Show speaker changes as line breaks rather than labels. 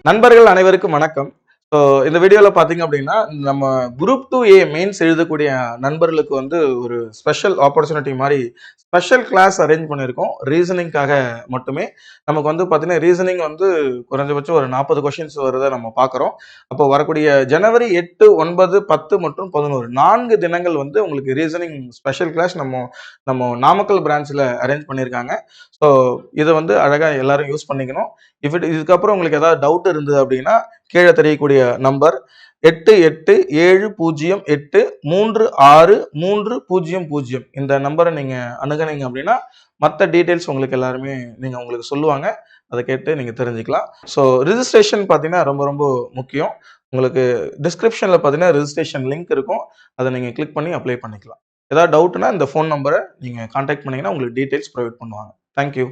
நண்பர்கள் அனைவருக்கும் வணக்கம். ஸோ இந்த வீடியோவில் பார்த்தீங்க அப்படின்னா நம்ம குரூப் 2A மெயின்ஸ் எழுதக்கூடிய நண்பர்களுக்கு வந்து ஒரு ஸ்பெஷல் ஆப்பர்ச்சுனிட்டி மாதிரி ஸ்பெஷல் கிளாஸ் அரேஞ்ச் பண்ணியிருக்கோம். ரீசனிங்காக மட்டுமே. நமக்கு வந்து பார்த்தீங்கன்னா ரீசனிங் வந்து குறைஞ்சபட்சம் ஒரு 40 கொஷின்ஸ் வருதை நம்ம பார்க்குறோம். அப்போ வரக்கூடிய ஜனவரி 8, 9, 10 மற்றும் 11 4 தினங்கள் வந்து உங்களுக்கு ரீசனிங் ஸ்பெஷல் கிளாஸ் நம்ம நம்ம நாமக்கல் பிரான்ச்சில் அரேஞ்ச் பண்ணியிருக்காங்க. ஸோ இதை வந்து அழகாக எல்லாரும் யூஸ் பண்ணிக்கணும். இதுக்கப்புறம் உங்களுக்கு ஏதாவது டவுட் இருந்தது அப்படின்னா கீழே தெரியக்கூடிய நம்பர் 8870836300 இந்த நம்பரை நீங்க அணுகுனீங்க அப்படின்னா மற்ற டீடைல்ஸ் உங்களுக்கு எல்லாருமே உங்களுக்கு சொல்லுவாங்க. அதை கேட்டு நீங்க தெரிஞ்சுக்கலாம். ஸோ ரிஜிஸ்ட்ரேஷன் பார்த்தீங்கன்னா ரொம்ப ரொம்ப முக்கியம். உங்களுக்கு டிஸ்கிரிப்ஷன்ல பார்த்தீங்கன்னா ரிஜிஸ்ட்ரேஷன் லிங்க் இருக்கும். அதை நீங்க கிளிக் பண்ணி அப்ளை பண்ணிக்கலாம். ஏதாவது டவுட்னா இந்த ஃபோன் நம்பரை நீங்க கான்டாக்ட் பண்ணீங்கன்னா உங்களுக்கு டீடைல்ஸ் ப்ரொவைட் பண்ணுவாங்க. தேங்க்யூ.